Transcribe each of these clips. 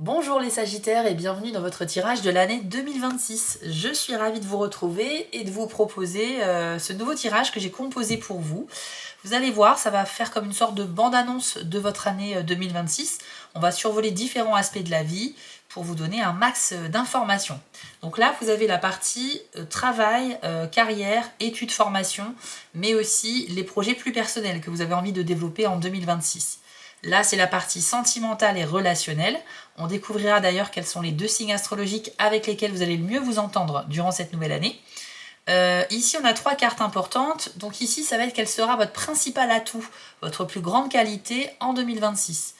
Bonjour les Sagittaires et bienvenue dans votre tirage de l'année 2026. Je suis ravie de vous retrouver et de vous proposer ce nouveau tirage que j'ai composé pour vous. Vous allez voir, ça va faire comme une sorte de bande-annonce de votre année 2026. On va survoler différents aspects de la vie pour vous donner un max d'informations. Donc là, vous avez la partie travail, carrière, études, formation, mais aussi les projets plus personnels que vous avez envie de développer en 2026. Là, c'est la partie sentimentale et relationnelle. On découvrira d'ailleurs quels sont les 2 signes astrologiques avec lesquels vous allez le mieux vous entendre durant cette nouvelle année. Ici, on a 3 cartes importantes. Donc ici, ça va être quel sera votre principal atout, votre plus grande qualité en 2026.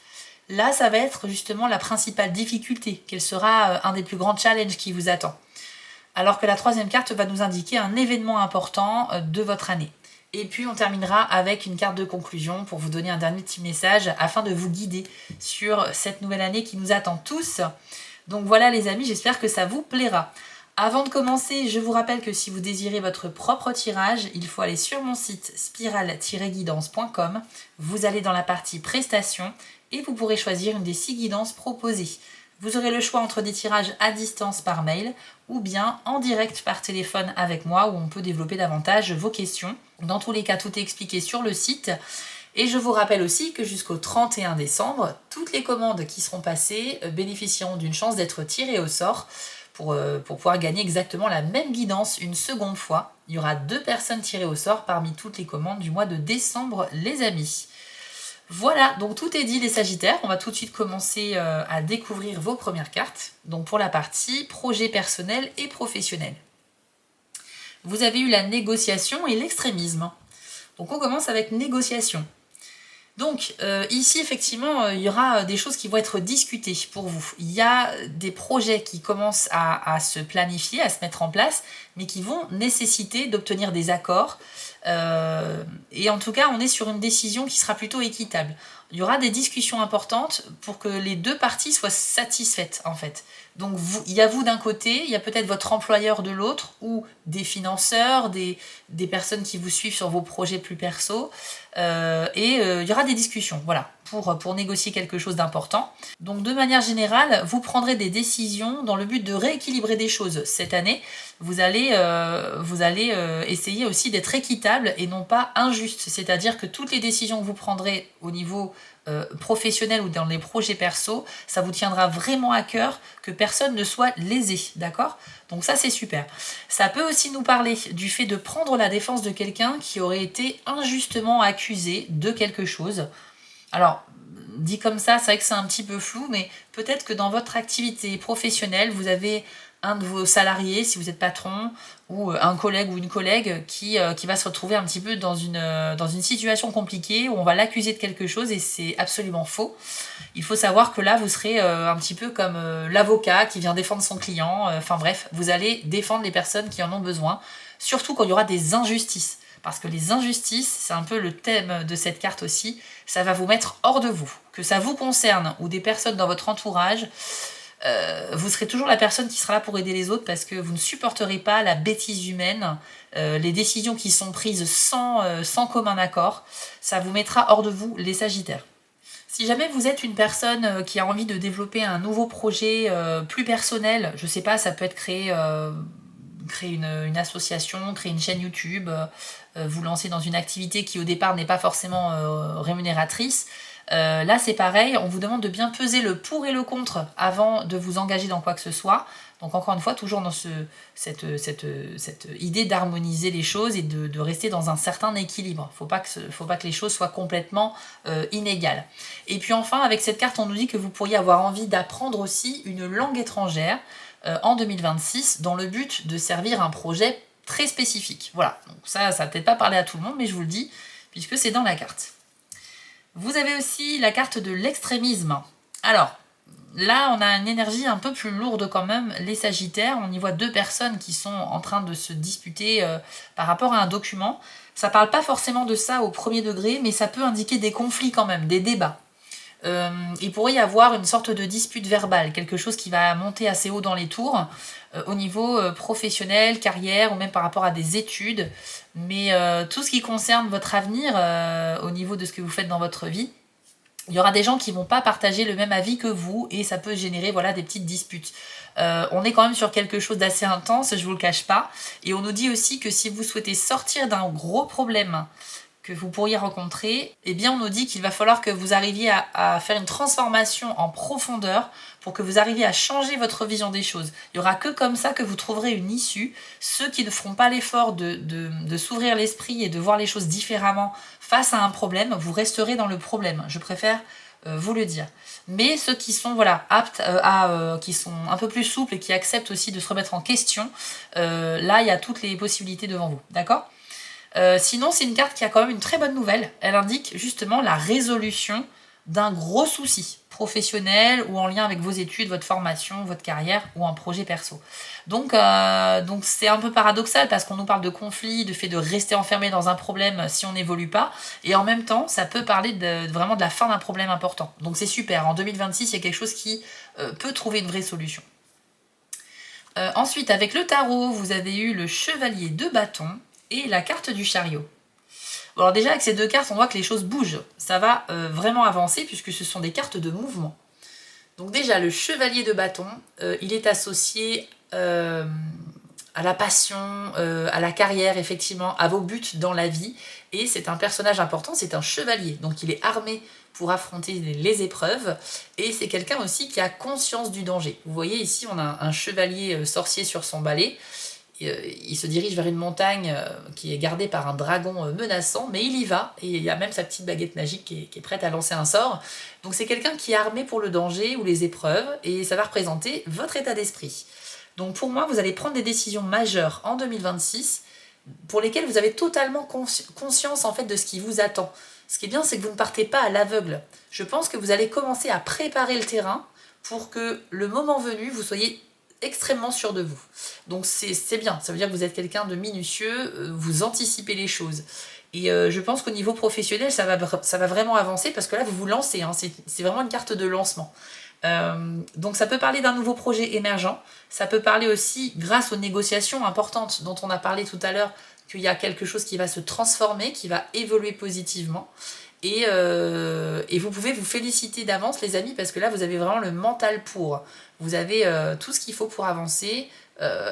Là, ça va être justement la principale difficulté, quel sera un des plus grands challenges qui vous attend. Alors que la 3e carte va nous indiquer un événement important de votre année. Et puis on terminera avec une carte de conclusion pour vous donner un dernier petit message afin de vous guider sur cette nouvelle année qui nous attend tous. Donc voilà les amis, j'espère que ça vous plaira. Avant de commencer, je vous rappelle que si vous désirez votre propre tirage, il faut aller sur mon site spiral-guidance.com. Vous allez dans la partie prestations et vous pourrez choisir une des 6 guidances proposées. Vous aurez le choix entre des tirages à distance par mail ou bien en direct par téléphone avec moi où on peut développer davantage vos questions. Dans tous les cas, tout est expliqué sur le site. Et je vous rappelle aussi que jusqu'au 31 décembre, toutes les commandes qui seront passées bénéficieront d'une chance d'être tirées au sort pour pouvoir gagner exactement la même guidance une seconde fois. Il y aura 2 personnes tirées au sort parmi toutes les commandes du mois de décembre, les amis. Voilà, donc tout est dit les Sagittaires. On va tout de suite commencer à découvrir vos premières cartes. Donc pour la partie projet personnel et professionnel. Vous avez eu la négociation et l'extrémisme. Donc on commence avec négociation. Donc ici effectivement il y aura des choses qui vont être discutées pour vous. Il y a des projets qui commencent à se planifier, à se mettre en place, mais qui vont nécessiter d'obtenir des accords. Et en tout cas on est sur une décision qui sera plutôt équitable. Il y aura des discussions importantes pour que les 2 parties soient satisfaites en fait. Donc il y a vous d'un côté, il y a peut-être votre employeur de l'autre, ou des financeurs, des personnes qui vous suivent sur vos projets plus perso. Il y aura des discussions, voilà, pour négocier quelque chose d'important. Donc de manière générale, vous prendrez des décisions dans le but de rééquilibrer des choses cette année. Vous allez essayer aussi d'être équitable et non pas injuste. C'est-à-dire que toutes les décisions que vous prendrez au niveau professionnel ou dans les projets perso, ça vous tiendra vraiment à cœur que personne ne soit lésé, d'accord ? Donc ça c'est super. Ça peut aussi nous parler du fait de prendre la défense de quelqu'un qui aurait été injustement accusé de quelque chose. Alors, dit comme ça, c'est vrai que c'est un petit peu flou, mais peut-être que dans votre activité professionnelle, vous avez un de vos salariés, si vous êtes patron, ou un collègue ou une collègue qui va se retrouver un petit peu dans une situation compliquée où on va l'accuser de quelque chose et c'est absolument faux. Il faut savoir que là, vous serez un petit peu comme l'avocat qui vient défendre son client. Enfin bref, vous allez défendre les personnes qui en ont besoin, surtout quand il y aura des injustices. Parce que les injustices, c'est un peu le thème de cette carte aussi, ça va vous mettre hors de vous. Que ça vous concerne ou des personnes dans votre entourage, vous serez toujours la personne qui sera là pour aider les autres parce que vous ne supporterez pas la bêtise humaine, les décisions qui sont prises sans commun accord. Ça vous mettra hors de vous, les Sagittaires. Si jamais vous êtes une personne qui a envie de développer un nouveau projet plus personnel, je sais pas, ça peut être créer une association, créer une chaîne YouTube, vous lancer dans une activité qui au départ n'est pas forcément rémunératrice. Là c'est pareil, on vous demande de bien peser le pour et le contre avant de vous engager dans quoi que ce soit. Donc encore une fois, toujours dans cette idée d'harmoniser les choses et de rester dans un certain équilibre. Faut pas que les choses soient complètement inégales. Et puis enfin, avec cette carte, on nous dit que vous pourriez avoir envie d'apprendre aussi une langue étrangère en 2026 dans le but de servir un projet très spécifique. Voilà, donc ça va peut-être pas parler à tout le monde, mais je vous le dis, puisque c'est dans la carte. Vous avez aussi la carte de l'extrémisme. Alors, là, on a une énergie un peu plus lourde quand même, les Sagittaires. On y voit 2 personnes qui sont en train de se disputer par rapport à un document. Ça parle pas forcément de ça au premier degré, mais ça peut indiquer des conflits quand même, des débats. Il pourrait y avoir une sorte de dispute verbale, quelque chose qui va monter assez haut dans les tours, au niveau professionnel, carrière, ou même par rapport à des études. Mais tout ce qui concerne votre avenir, au niveau de ce que vous faites dans votre vie, Il y aura des gens qui vont pas partager le même avis que vous et ça peut générer voilà, des petites disputes. On est quand même sur quelque chose d'assez intense, je vous le cache pas. Et on nous dit aussi que si vous souhaitez sortir d'un gros problème que vous pourriez rencontrer, eh bien on nous dit qu'il va falloir que vous arriviez à faire une transformation en profondeur pour que vous arriviez à changer votre vision des choses. Il n'y aura que comme ça que vous trouverez une issue. Ceux qui ne feront pas l'effort de s'ouvrir l'esprit et de voir les choses différemment face à un problème, vous resterez dans le problème. Je préfère vous le dire. Mais ceux qui sont voilà, aptes qui sont un peu plus souples et qui acceptent aussi de se remettre en question, là il y a toutes les possibilités devant vous. D'accord ? Sinon, c'est une carte qui a quand même une très bonne nouvelle. Elle indique justement la résolution d'un gros souci professionnel ou en lien avec vos études, votre formation, votre carrière ou un projet perso. Donc c'est un peu paradoxal parce qu'on nous parle de conflit, de fait de rester enfermé dans un problème si on n'évolue pas. Et en même temps, ça peut parler vraiment de la fin d'un problème important. Donc c'est super. En 2026, il y a quelque chose qui peut trouver une vraie solution. Ensuite, avec le tarot, vous avez eu le chevalier de bâton et la carte du chariot. Bon, alors déjà, avec ces deux cartes, on voit que les choses bougent. Ça va vraiment avancer puisque ce sont des cartes de mouvement. Donc déjà, le chevalier de bâton, il est associé à la passion, à la carrière, effectivement, à vos buts dans la vie. Et c'est un personnage important, c'est un chevalier. Donc il est armé pour affronter les épreuves. Et c'est quelqu'un aussi qui a conscience du danger. Vous voyez ici, on a un chevalier sorcier sur son balai. Il se dirige vers une montagne qui est gardée par un dragon menaçant, mais il y va, et il y a même sa petite baguette magique qui est prête à lancer un sort. Donc c'est quelqu'un qui est armé pour le danger ou les épreuves, et ça va représenter votre état d'esprit. Donc pour moi, vous allez prendre des décisions majeures en 2026, pour lesquelles vous avez totalement conscience en fait de ce qui vous attend. Ce qui est bien, c'est que vous ne partez pas à l'aveugle. Je pense que vous allez commencer à préparer le terrain pour que le moment venu, vous soyez extrêmement sûr de vous. Donc c'est bien, ça veut dire que vous êtes quelqu'un de minutieux, vous anticipez les choses. Et je pense qu'au niveau professionnel, ça va vraiment avancer parce que là, vous vous lancez, hein, c'est vraiment une carte de lancement. Donc ça peut parler d'un nouveau projet émergent, ça peut parler aussi, grâce aux négociations importantes dont on a parlé tout à l'heure, qu'il y a quelque chose qui va se transformer, qui va évoluer positivement. Et vous pouvez vous féliciter d'avance les amis parce que là vous avez vraiment le mental pour. Vous avez tout ce qu'il faut pour avancer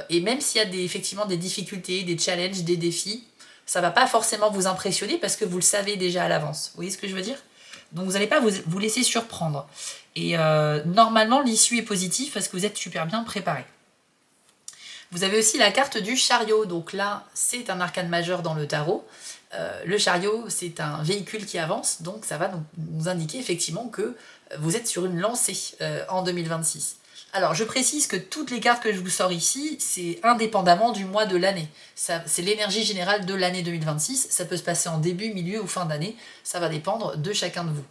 et même s'il y a effectivement des difficultés, des challenges, des défis, ça va pas forcément vous impressionner parce que vous le savez déjà à l'avance. Vous voyez ce que je veux dire ? Donc vous n'allez pas vous laisser surprendre. Et normalement l'issue est positive parce que vous êtes super bien préparé. Vous avez aussi la carte du chariot, donc là c'est un arcane majeur dans le tarot. Le chariot, c'est un véhicule qui avance, donc ça va nous indiquer effectivement que vous êtes sur une lancée en 2026. Alors, je précise que toutes les cartes que je vous sors ici, c'est indépendamment du mois de l'année. C'est l'énergie générale de l'année 2026. Ça peut se passer en début, milieu ou fin d'année. Ça va dépendre de chacun de vous.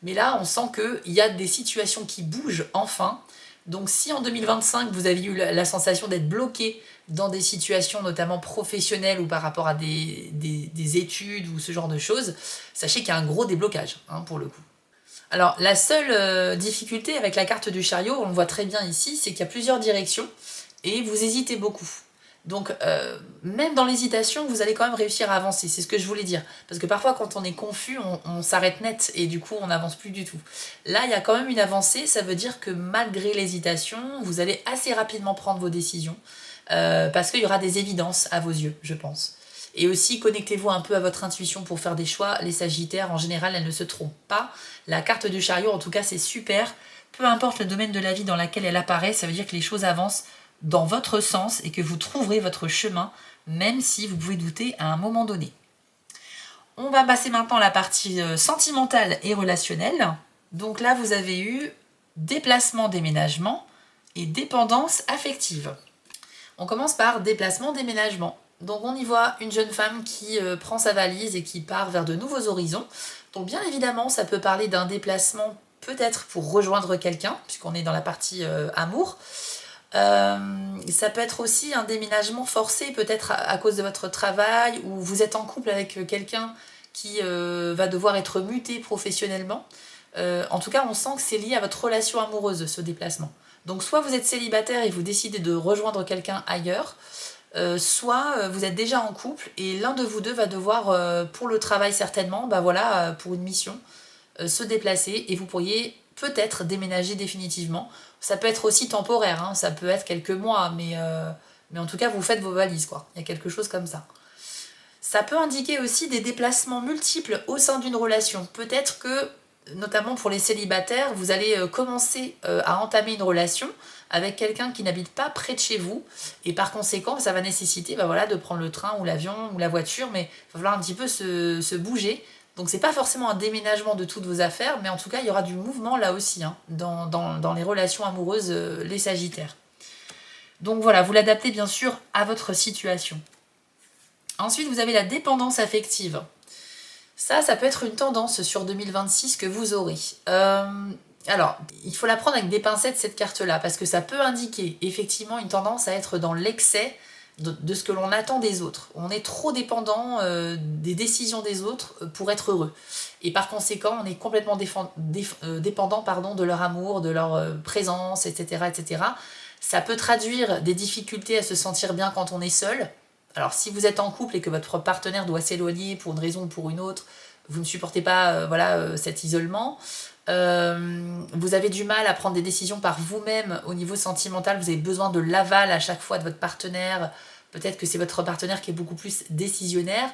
Mais là, on sent qu'il y a des situations qui bougent enfin. Donc si en 2025, vous avez eu la sensation d'être bloqué dans des situations notamment professionnelles ou par rapport à des études ou ce genre de choses, sachez qu'il y a un gros déblocage hein, pour le coup. Alors la seule difficulté avec la carte du chariot, on le voit très bien ici, c'est qu'il y a plusieurs directions et vous hésitez beaucoup. Donc même dans l'hésitation, vous allez quand même réussir à avancer, c'est ce que je voulais dire. Parce que parfois quand on est confus, on s'arrête net et du coup on n'avance plus du tout. Là, il y a quand même une avancée, ça veut dire que malgré l'hésitation, vous allez assez rapidement prendre vos décisions. Parce qu'il y aura des évidences à vos yeux, je pense. Et aussi, connectez-vous un peu à votre intuition pour faire des choix. Les sagittaires, en général, elles ne se trompent pas. La carte du chariot, en tout cas, c'est super. Peu importe le domaine de la vie dans lequel elle apparaît, ça veut dire que les choses avancent dans votre sens et que vous trouverez votre chemin, même si vous pouvez douter à un moment donné. On va passer maintenant à la partie sentimentale et relationnelle. Donc là, vous avez eu déplacement, déménagement et dépendance affective. On commence par déplacement, déménagement. Donc on y voit une jeune femme qui prend sa valise et qui part vers de nouveaux horizons. Donc bien évidemment, ça peut parler d'un déplacement peut-être pour rejoindre quelqu'un, puisqu'on est dans la partie amour. Ça peut être aussi un déménagement forcé, peut-être à cause de votre travail, ou vous êtes en couple avec quelqu'un qui va devoir être muté professionnellement. En tout cas, on sent que c'est lié à votre relation amoureuse, ce déplacement. Donc soit vous êtes célibataire et vous décidez de rejoindre quelqu'un ailleurs, soit vous êtes déjà en couple et l'un de vous deux va devoir, pour le travail certainement, pour une mission, se déplacer et vous pourriez peut-être déménager définitivement. Ça peut être aussi temporaire, hein, ça peut être quelques mois, mais en tout cas vous faites vos valises, quoi. Il y a quelque chose comme ça. Ça peut indiquer aussi des déplacements multiples au sein d'une relation. Peut-être que, notamment pour les célibataires, vous allez commencer à entamer une relation avec quelqu'un qui n'habite pas près de chez vous, et par conséquent, ça va nécessiter voilà, de prendre le train ou l'avion ou la voiture, mais il va falloir un petit peu se bouger. Donc c'est pas forcément un déménagement de toutes vos affaires, mais en tout cas, il y aura du mouvement là aussi, hein, dans les relations amoureuses, les Sagittaires. Donc voilà, vous l'adaptez bien sûr à votre situation. Ensuite, vous avez la dépendance affective. Ça peut être une tendance sur 2026 que vous aurez. Alors, il faut la prendre avec des pincettes, cette carte-là, parce que ça peut indiquer effectivement une tendance à être dans l'excès de ce que l'on attend des autres. On est trop dépendant des décisions des autres pour être heureux. Et par conséquent, on est complètement dépendant de leur amour, de leur présence, etc., etc. Ça peut traduire des difficultés à se sentir bien quand on est seul. Alors si vous êtes en couple et que votre partenaire doit s'éloigner pour une raison ou pour une autre, vous ne supportez pas cet isolement, vous avez du mal à prendre des décisions par vous-même au niveau sentimental, vous avez besoin de l'aval à chaque fois de votre partenaire, peut-être que c'est votre partenaire qui est beaucoup plus décisionnaire,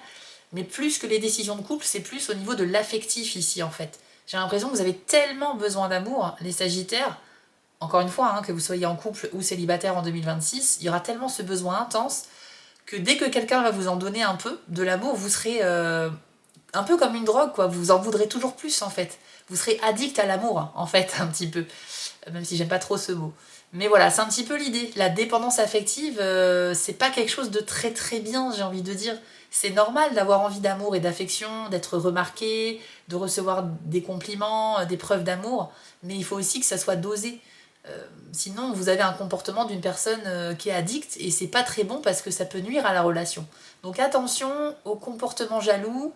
mais plus que les décisions de couple, c'est plus au niveau de l'affectif ici en fait. J'ai l'impression que vous avez tellement besoin d'amour, les Sagittaires, encore une fois, hein, que vous soyez en couple ou célibataire en 2026, il y aura tellement ce besoin intense que dès que quelqu'un va vous en donner un peu de l'amour, vous serez un peu comme une drogue, quoi. Vous en voudrez toujours plus, en fait. Vous serez addict à l'amour, en fait, un petit peu. Même si j'aime pas trop ce mot. Mais voilà, c'est un petit peu l'idée. La dépendance affective, c'est pas quelque chose de très très bien, j'ai envie de dire. C'est normal d'avoir envie d'amour et d'affection, d'être remarqué, de recevoir des compliments, des preuves d'amour, mais il faut aussi que ça soit dosé. Sinon, vous avez un comportement d'une personne qui est addicte et c'est pas très bon parce que ça peut nuire à la relation. Donc attention au comportement jaloux.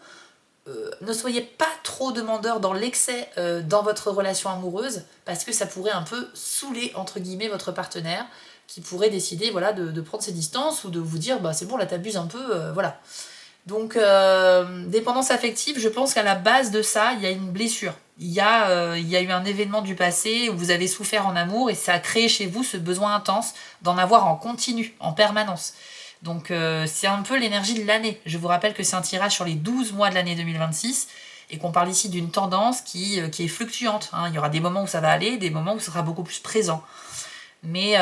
Ne soyez pas trop demandeur dans l'excès dans votre relation amoureuse parce que ça pourrait un peu saouler entre guillemets votre partenaire qui pourrait décider de prendre ses distances ou de vous dire c'est bon là t'abuses un peu voilà. Donc dépendance affective, je pense qu'à la base de ça il y a une blessure. Il y a eu un événement du passé où vous avez souffert en amour et ça a créé chez vous ce besoin intense d'en avoir en continu, en permanence. Donc c'est un peu l'énergie de l'année. Je vous rappelle que c'est un tirage sur les 12 mois de l'année 2026 et qu'on parle ici d'une tendance qui est fluctuante. Hein. Il y aura des moments où ça va aller, des moments où ce sera beaucoup plus présent. Mais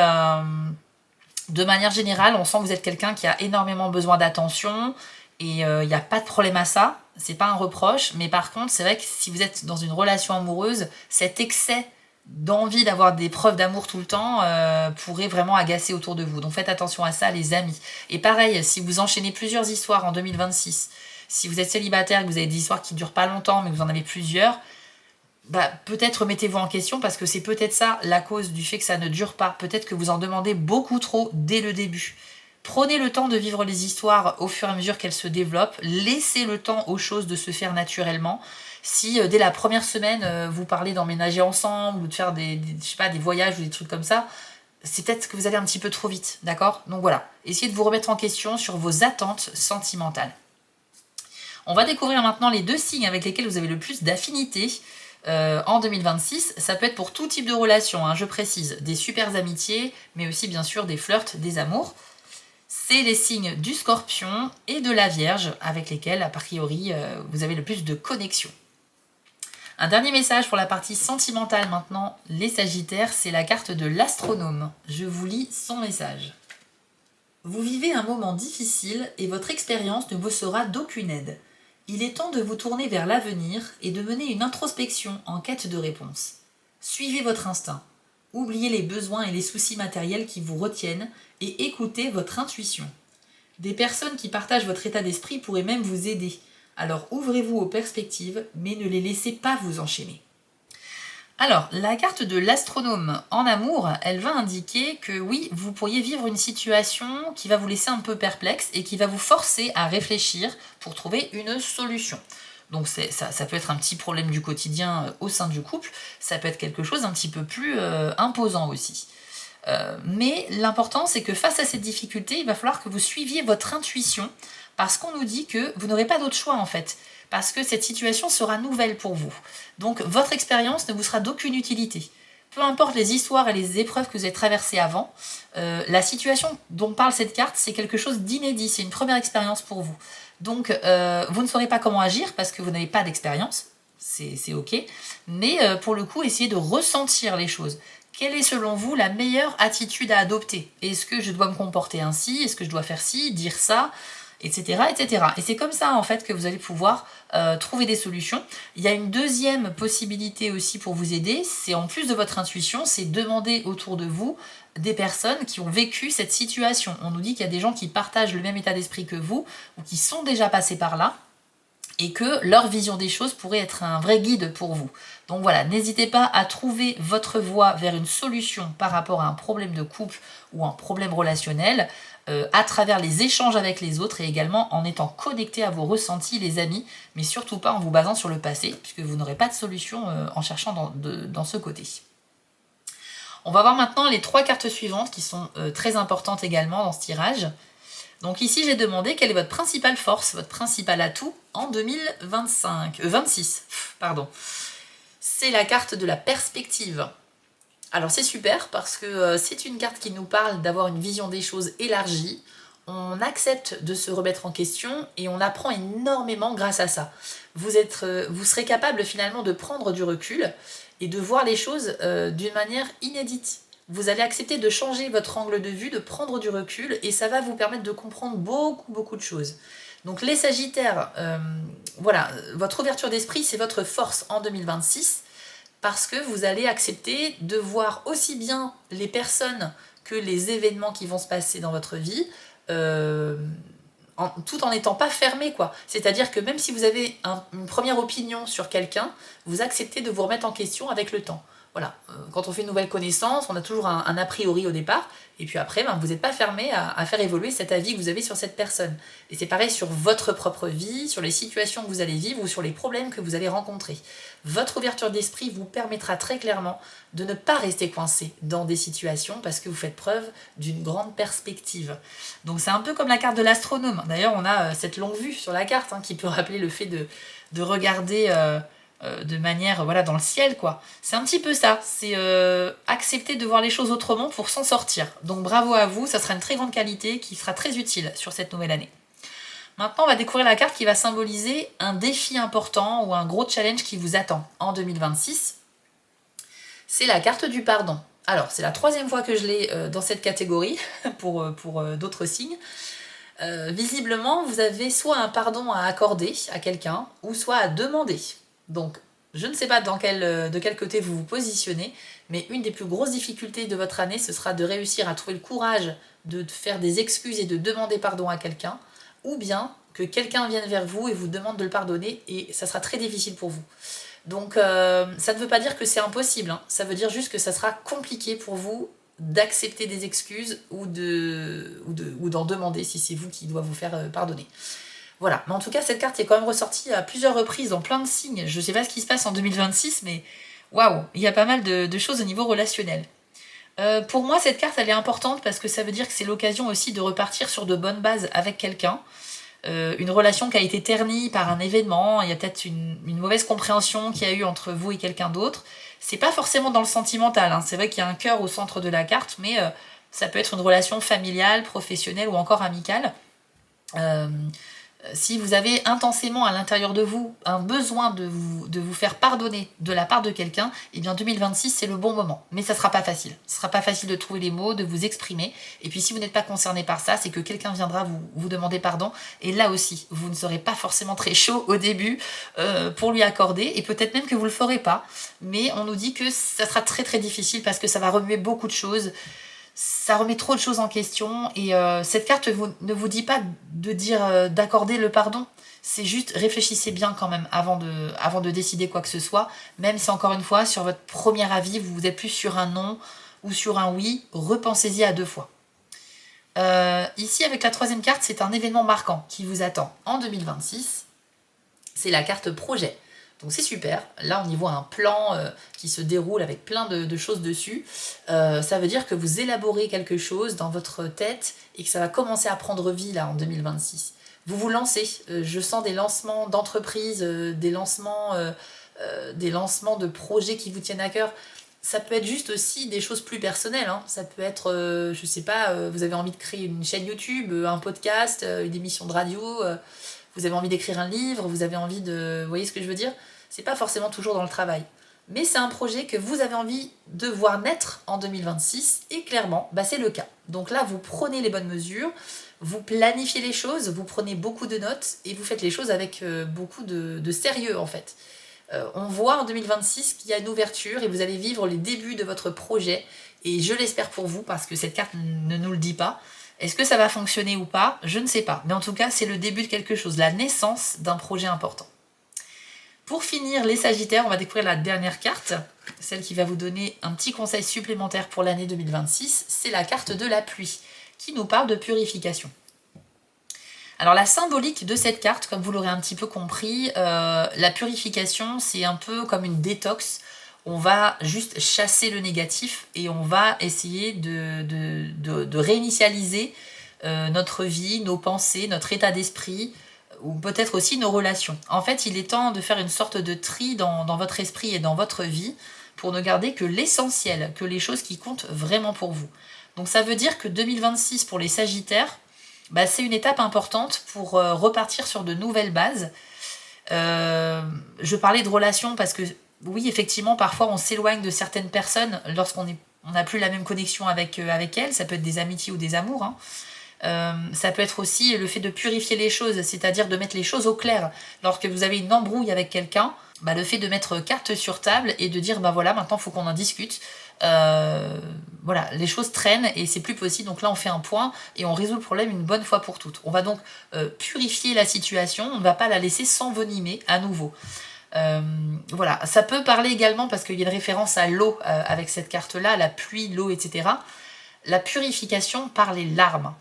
de manière générale, on sent que vous êtes quelqu'un qui a énormément besoin d'attention et il n'y a pas de problème à ça. C'est pas un reproche, mais par contre, c'est vrai que si vous êtes dans une relation amoureuse, cet excès d'envie d'avoir des preuves d'amour tout le temps pourrait vraiment agacer autour de vous. Donc faites attention à ça, les amis. Et pareil, si vous enchaînez plusieurs histoires en 2026, si vous êtes célibataire et que vous avez des histoires qui ne durent pas longtemps, mais que vous en avez plusieurs, peut-être remettez-vous en question parce que c'est peut-être ça la cause du fait que ça ne dure pas. Peut-être que vous en demandez beaucoup trop dès le début. Prenez le temps de vivre les histoires au fur et à mesure qu'elles se développent. Laissez le temps aux choses de se faire naturellement. Si dès la première semaine, vous parlez d'emménager ensemble ou de faire des voyages ou des trucs comme ça, c'est peut-être que vous allez un petit peu trop vite, d'accord? Donc voilà, essayez de vous remettre en question sur vos attentes sentimentales. On va découvrir maintenant les 2 signes avec lesquels vous avez le plus d'affinité en 2026. Ça peut être pour tout type de relation, hein, je précise, des super amitiés, mais aussi bien sûr des flirts, des amours. C'est les signes du Scorpion et de la Vierge avec lesquels, a priori, vous avez le plus de connexion. Un dernier message pour la partie sentimentale maintenant, les Sagittaires, c'est la carte de l'Astronome. Je vous lis son message. Vous vivez un moment difficile et votre expérience ne vous sera d'aucune aide. Il est temps de vous tourner vers l'avenir et de mener une introspection en quête de réponses. Suivez votre instinct. Oubliez les besoins et les soucis matériels qui vous retiennent et écoutez votre intuition. Des personnes qui partagent votre état d'esprit pourraient même vous aider. Alors ouvrez-vous aux perspectives, mais ne les laissez pas vous enchaîner. Alors, la carte de l'Astronome en amour, elle va indiquer que oui, vous pourriez vivre une situation qui va vous laisser un peu perplexe et qui va vous forcer à réfléchir pour trouver une solution. Donc ça peut être un petit problème du quotidien au sein du couple, ça peut être quelque chose d'un petit peu plus imposant aussi. Mais l'important, c'est que face à cette difficulté, il va falloir que vous suiviez votre intuition parce qu'on nous dit que vous n'aurez pas d'autre choix en fait. parce que cette situation sera nouvelle pour vous. Donc votre expérience ne vous sera d'aucune utilité. Peu importe les histoires et les épreuves que vous avez traversées avant, la situation dont parle cette carte, c'est quelque chose d'inédit, c'est une première expérience pour vous. Donc vous ne saurez pas comment agir parce que vous n'avez pas d'expérience, c'est ok, mais pour le coup, essayez de ressentir les choses. Quelle est selon vous la meilleure attitude à adopter? Est-ce que je dois me comporter ainsi? Est-ce que je dois faire ci, dire ça? Etc. etc. Et c'est comme ça en fait que vous allez pouvoir trouver des solutions. Il y a une deuxième possibilité aussi pour vous aider, c'est en plus de votre intuition, c'est demander autour de vous des personnes qui ont vécu cette situation. On nous dit qu'il y a des gens qui partagent le même état d'esprit que vous, ou qui sont déjà passés par là, et que leur vision des choses pourrait être un vrai guide pour vous. Donc voilà, n'hésitez pas à trouver votre voie vers une solution par rapport à un problème de couple ou un problème relationnel à travers les échanges avec les autres et également en étant connecté à vos ressentis, les amis, mais surtout pas en vous basant sur le passé, puisque vous n'aurez pas de solution en cherchant dans ce côté. On va voir maintenant les 3 cartes suivantes qui sont très importantes également dans ce tirage. Donc ici, j'ai demandé quelle est votre principale force, votre principal atout en 26. Pardon. C'est la carte de la perspective. Alors c'est super parce que c'est une carte qui nous parle d'avoir une vision des choses élargie. On accepte de se remettre en question et on apprend énormément grâce à ça. Vous serez capable finalement de prendre du recul et de voir les choses d'une manière inédite. Vous allez accepter de changer votre angle de vue, de prendre du recul, et ça va vous permettre de comprendre beaucoup de choses. Donc les Sagittaires, voilà, votre ouverture d'esprit, c'est votre force en 2026, parce que vous allez accepter de voir aussi bien les personnes que les événements qui vont se passer dans votre vie, tout en n'étant pas fermé, quoi. C'est-à-dire que même si vous avez une première opinion sur quelqu'un, vous acceptez de vous remettre en question avec le temps. Voilà, quand on fait une nouvelle connaissance, on a toujours un a priori au départ, et puis après, vous n'êtes pas fermé à faire évoluer cet avis que vous avez sur cette personne. Et c'est pareil sur votre propre vie, sur les situations que vous allez vivre ou sur les problèmes que vous allez rencontrer. Votre ouverture d'esprit vous permettra très clairement de ne pas rester coincé dans des situations parce que vous faites preuve d'une grande perspective. Donc c'est un peu comme la carte de l'astronome. D'ailleurs, on a cette longue vue sur la carte qui peut rappeler le fait de regarder de manière dans le ciel, quoi. C'est un petit peu ça, c'est accepter de voir les choses autrement pour s'en sortir. Donc bravo à vous, ça sera une très grande qualité qui sera très utile sur cette nouvelle année. Maintenant, on va découvrir la carte qui va symboliser un défi important ou un gros challenge qui vous attend en 2026. C'est la carte du pardon. Alors, c'est la 3e fois que je l'ai dans cette catégorie pour d'autres signes. Visiblement, vous avez soit un pardon à accorder à quelqu'un ou soit à demander. Donc, je ne sais pas de quel côté vous vous positionnez, mais une des plus grosses difficultés de votre année, ce sera de réussir à trouver le courage de faire des excuses et de demander pardon à quelqu'un, ou bien que quelqu'un vienne vers vous et vous demande de le pardonner, et ça sera très difficile pour vous. Donc, ça ne veut pas dire que c'est impossible, ça veut dire juste que ça sera compliqué pour vous d'accepter des excuses ou d'en demander si c'est vous qui doit vous faire pardonner. Voilà, mais en tout cas, cette carte est quand même ressortie à plusieurs reprises dans plein de signes. Je ne sais pas ce qui se passe en 2026, mais waouh, il y a pas mal de choses au niveau relationnel. Pour moi, cette carte, elle est importante parce que ça veut dire que c'est l'occasion aussi de repartir sur de bonnes bases avec quelqu'un. Une relation qui a été ternie par un événement, il y a peut-être une mauvaise compréhension qu'il y a eu entre vous et quelqu'un d'autre. C'est pas forcément dans le sentimental, c'est vrai qu'il y a un cœur au centre de la carte, mais ça peut être une relation familiale, professionnelle ou encore amicale. Si vous avez intensément à l'intérieur de vous un besoin de vous faire pardonner de la part de quelqu'un, eh bien 2026 c'est le bon moment. Mais ça ne sera pas facile. Ce ne sera pas facile de trouver les mots, de vous exprimer. Et puis si vous n'êtes pas concerné par ça, c'est que quelqu'un viendra vous demander pardon. Et là aussi, vous ne serez pas forcément très chaud au début pour lui accorder. Et peut-être même que vous ne le ferez pas. Mais on nous dit que ça sera très très difficile parce que ça va remuer beaucoup de choses. Ça remet trop de choses en question et cette carte ne vous dit pas de dire d'accorder le pardon. C'est juste réfléchissez bien quand même avant de décider quoi que ce soit. Même si encore une fois, sur votre premier avis, vous êtes plus sur un non ou sur un oui, repensez-y à 2 fois. Ici, avec la 3e carte, c'est un événement marquant qui vous attend en 2026. C'est la carte projet. Donc c'est super, là on y voit un plan qui se déroule avec plein de choses dessus. Ça veut dire que vous élaborez quelque chose dans votre tête et que ça va commencer à prendre vie là en 2026. vous vous lancez. Je sens des lancements d'entreprises, des lancements de projets qui vous tiennent à cœur. Ça peut être juste aussi des choses plus personnelles, hein. Ça peut être, je sais pas, vous avez envie de créer une chaîne YouTube, un podcast, une émission de radio, vous avez envie d'écrire un livre, vous avez envie de... Vous voyez ce que je veux dire? C'est pas forcément toujours dans le travail. Mais c'est un projet que vous avez envie de voir naître en 2026, et clairement, bah c'est le cas. Donc là, vous prenez les bonnes mesures, vous planifiez les choses, vous prenez beaucoup de notes, et vous faites les choses avec beaucoup de sérieux en fait. On voit en 2026 qu'il y a une ouverture et vous allez vivre les débuts de votre projet, et je l'espère pour vous parce que cette carte ne nous le dit pas. Est-ce que ça va fonctionner ou pas? Je ne sais pas, mais en tout cas c'est le début de quelque chose, la naissance d'un projet important. Pour finir, les Sagittaires, on va découvrir la dernière carte, celle qui va vous donner un petit conseil supplémentaire pour l'année 2026, c'est la carte de la pluie, qui nous parle de purification. Alors la symbolique de cette carte, comme vous l'aurez un petit peu compris, la purification, c'est un peu comme une détox. On va juste chasser le négatif et on va essayer de réinitialiser notre vie, nos pensées, notre état d'esprit, ou peut-être aussi nos relations. En fait, il est temps de faire une sorte de tri dans votre esprit et dans votre vie pour ne garder que l'essentiel, que les choses qui comptent vraiment pour vous. Donc ça veut dire que 2026 pour les Sagittaires, bah, c'est une étape importante pour repartir sur de nouvelles bases. Je parlais de relations parce que oui, effectivement, parfois on s'éloigne de certaines personnes lorsqu'on n'a plus la même connexion avec elles. Ça peut être des amitiés ou des amours, hein. Ça peut être aussi le fait de purifier les choses, c'est-à-dire de mettre les choses au clair. Lorsque vous avez une embrouille avec quelqu'un, bah, le fait de mettre carte sur table et de dire bah voilà, maintenant il faut qu'on en discute. Voilà, les choses traînent et c'est plus possible. Donc là, on fait un point et on résout le problème une bonne fois pour toutes. On va donc purifier la situation, on ne va pas la laisser s'envenimer à nouveau. Voilà, ça peut parler également parce qu'il y a une référence à l'eau avec cette carte-là, la pluie, l'eau, etc. La purification par les larmes.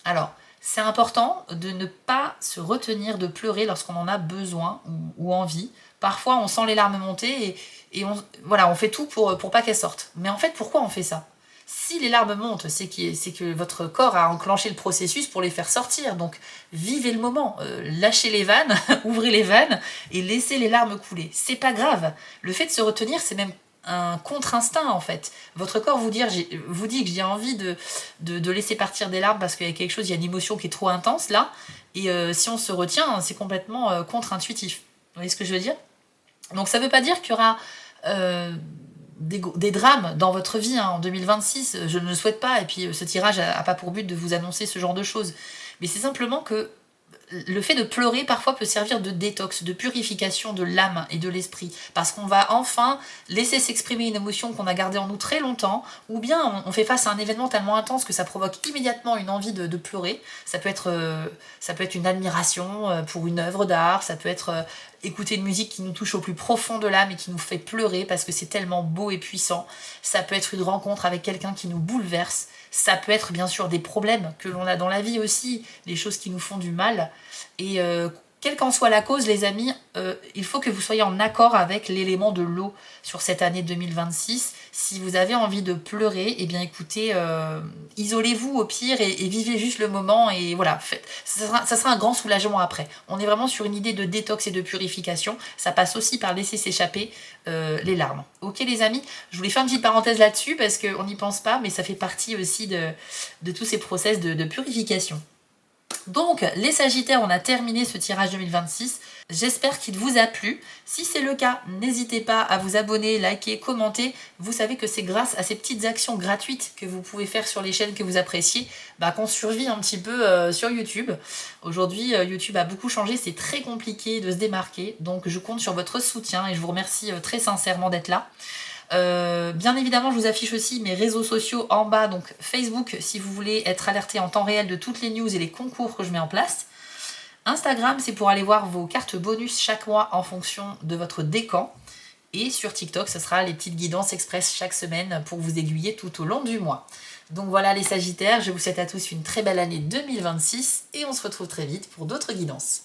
Alors, c'est important de ne pas se retenir de pleurer lorsqu'on en a besoin ou envie. Parfois, on sent les larmes monter et on fait tout pour pas qu'elles sortent. Mais en fait, pourquoi on fait ça? Si les larmes montent, c'est que votre corps a enclenché le processus pour les faire sortir. Donc, vivez le moment. Lâchez les vannes, ouvrez les vannes et laissez les larmes couler. C'est pas grave. Le fait de se retenir, c'est même un contre-instinct en fait. Votre corps vous dit que j'ai envie de laisser partir des larmes parce qu'il y a quelque chose, il y a une émotion qui est trop intense là. Et si on se retient, c'est complètement contre-intuitif. Vous voyez ce que je veux dire? Donc ça ne veut pas dire qu'il y aura des drames dans votre vie hein, en 2026. Je ne le souhaite pas. Et puis ce tirage n'a pas pour but de vous annoncer ce genre de choses. Mais c'est simplement que le fait de pleurer parfois peut servir de détox, de purification de l'âme et de l'esprit, parce qu'on va enfin laisser s'exprimer une émotion qu'on a gardée en nous très longtemps, ou bien on fait face à un événement tellement intense que ça provoque immédiatement une envie de pleurer. Ça peut être une admiration pour une œuvre d'art, ça peut être écouter une musique qui nous touche au plus profond de l'âme et qui nous fait pleurer parce que c'est tellement beau et puissant. Ça peut être une rencontre avec quelqu'un qui nous bouleverse. Ça peut être bien sûr des problèmes que l'on a dans la vie aussi, des choses qui nous font du mal. Et quelle qu'en soit la cause, les amis, il faut que vous soyez en accord avec l'élément de l'eau sur cette année 2026. Si vous avez envie de pleurer, eh bien écoutez, isolez-vous au pire et vivez juste le moment. Et voilà, ça sera un grand soulagement après. On est vraiment sur une idée de détox et de purification. Ça passe aussi par laisser s'échapper les larmes. Ok les amis, je voulais faire une petite parenthèse là-dessus parce qu'on n'y pense pas, mais ça fait partie aussi de tous ces process de purification. Donc, les Sagittaires, on a terminé ce tirage 2026. J'espère qu'il vous a plu. Si c'est le cas, n'hésitez pas à vous abonner, liker, commenter. Vous savez que c'est grâce à ces petites actions gratuites que vous pouvez faire sur les chaînes que vous appréciez qu'on survit un petit peu sur YouTube. Aujourd'hui, YouTube a beaucoup changé. C'est très compliqué de se démarquer. Donc, je compte sur votre soutien et je vous remercie très sincèrement d'être là. Bien évidemment, je vous affiche aussi mes réseaux sociaux en bas, donc Facebook si vous voulez être alerté en temps réel de toutes les news et les concours que je mets en place. Instagram, c'est pour aller voir vos cartes bonus chaque mois en fonction de votre décan. Et sur TikTok, ce sera les petites guidances express chaque semaine pour vous aiguiller tout au long du mois. Donc voilà les Sagittaires, je vous souhaite à tous une très belle année 2026 et on se retrouve très vite pour d'autres guidances.